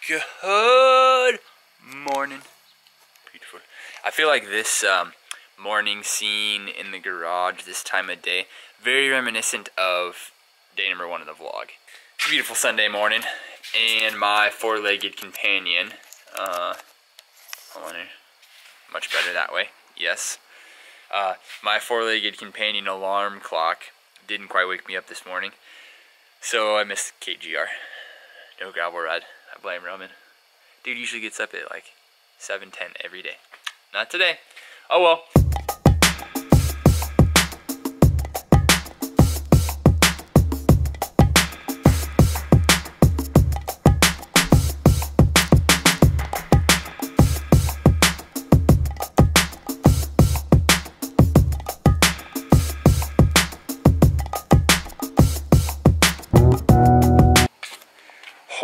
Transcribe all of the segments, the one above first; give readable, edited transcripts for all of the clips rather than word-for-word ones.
Good morning. Beautiful. I feel like this morning scene in the garage this time of day, very reminiscent of day number 1 of the vlog. It's a beautiful Sunday morning, and my four-legged companion, much better that way, yes. My four-legged companion alarm clock didn't quite wake me up this morning, so I missed KGR. No gravel ride. I blame Roman. Dude usually gets up at like 7:10 every day. Not today. Oh well.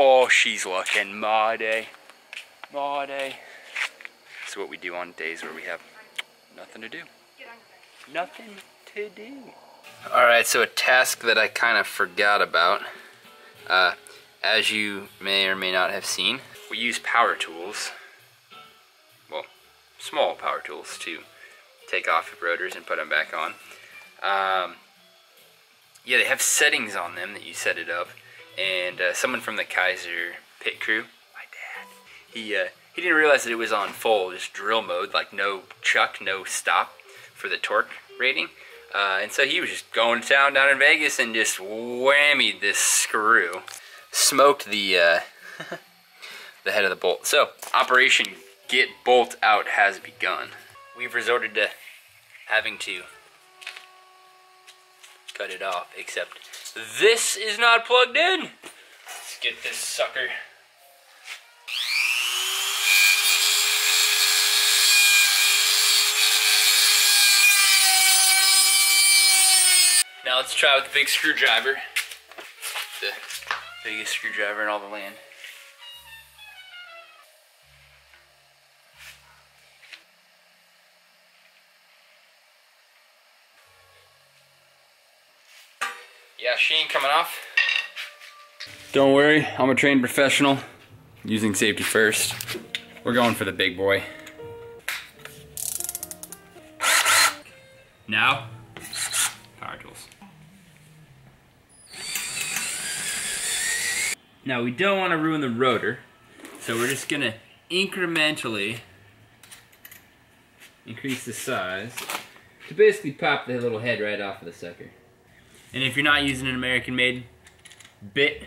Oh, she's looking mighty. Mighty. This is what we do on days where we have nothing to do. Nothing to do. Alright, so a task that I kind of forgot about. As you may or may not have seen, we use power tools. Well, small power tools to take off rotors and put them back on. Yeah, they have settings on them that you set it up. And someone from the Kaiser pit crew, my dad, he didn't realize that it was on full, just drill mode, like no chuck, no stop for the torque rating. And so he was just going to town down in Vegas and just whammied this screw. Smoked the the head of the bolt. So, Operation Get Bolt Out has begun. We've resorted to having to cut it off, except this is not plugged in. Let's get this sucker. Now let's try with the big screwdriver. The biggest screwdriver in all the land. Yeah, she ain't coming off. Don't worry, I'm a trained professional. Using safety first. We're going for the big boy. Now, power tools. Now we don't want to ruin the rotor, so we're just gonna incrementally increase the size to basically pop the little head right off of the sucker. And if you're not using an American-made bit,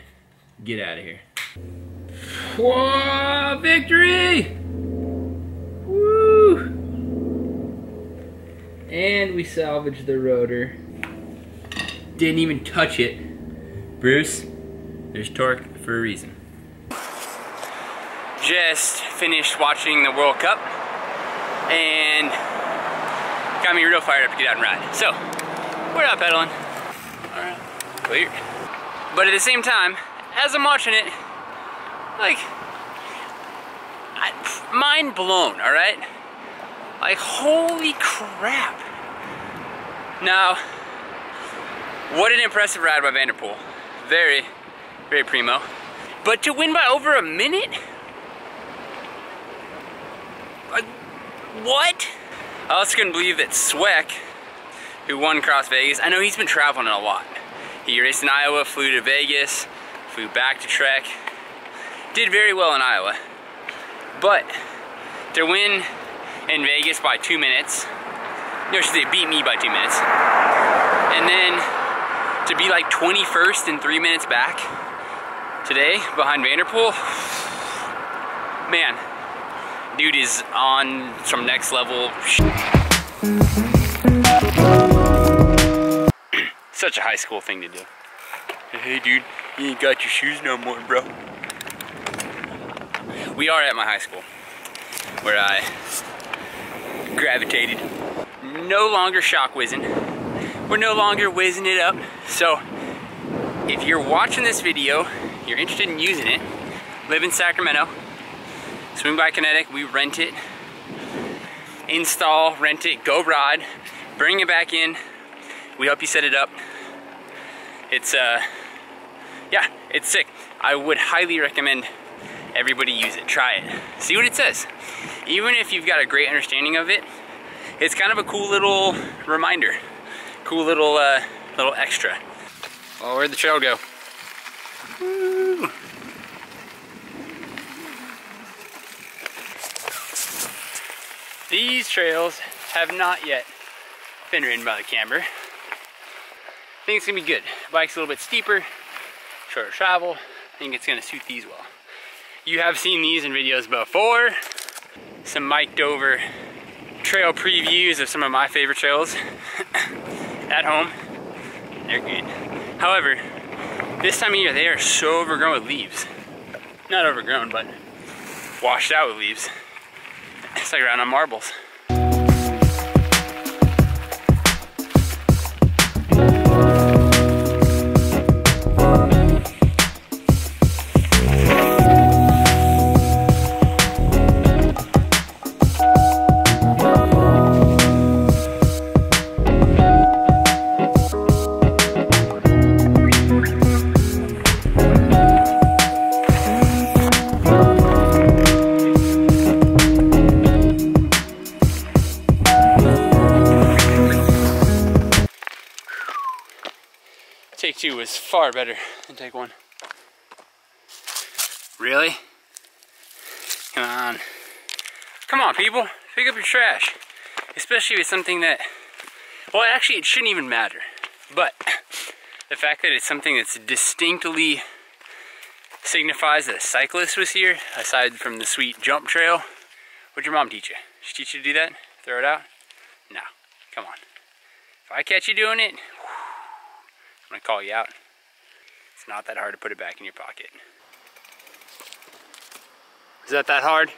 get out of here. Whoa, victory! Woo! And we salvaged the rotor. Didn't even touch it. Bruce, there's torque for a reason. Just finished watching the World Cup and got me real fired up to get out and ride. So, we're out pedaling. Alright, clear. But at the same time, as I'm watching it, like, mind blown, alright? Like, holy crap. Now, what an impressive ride by Vanderpool. Very, very primo. But to win by over a minute? Like, what? I also couldn't believe that Sweck, who won Cross Vegas, I know he's been traveling a lot. He raced in Iowa, flew to Vegas, flew back to Trek. Did very well in Iowa. But to win in Vegas by 2 minutes, no, she beat me by 2 minutes. And then to be like 21st and 3 minutes back today behind Vanderpool, man, dude is on some next level Such a high school thing to do. Hey dude, you ain't got your shoes no more, bro. We are at my high school, where I gravitated. No longer shock whizzing. We're no longer whizzing it up. So, if you're watching this video, you're interested in using it, live in Sacramento, swing by Kinetic, we rent it, install, rent it, go ride, bring it back in. We help you set it up. It's yeah, it's sick. I would highly recommend Everybody use it, try it. See what it says. Even if you've got a great understanding of it, it's kind of a cool little reminder. Cool little extra. Oh, where'd the trail go? Woo. These trails have not yet been ridden by the camper. I think it's gonna be good. Bike's a little bit steeper, shorter travel. I think it's gonna suit these well. You have seen these in videos before. Some mic'd over trail previews of some of my favorite trails at home. They're good. However, this time of year they are so overgrown with leaves. Not overgrown, but washed out with leaves. It's like around on marbles. Take two was far better than take one. Really? Come on. Come on, people. Pick up your trash. Especially with something that, well, actually, it shouldn't even matter. But the fact that it's something that's distinctly signifies that a cyclist was here, aside from the sweet jump trail. What'd your mom teach you? She teach you to do that? Throw it out? No. Come on. If I catch you doing it, I'm gonna call you out. It's not that hard to put it back in your pocket. Is that hard?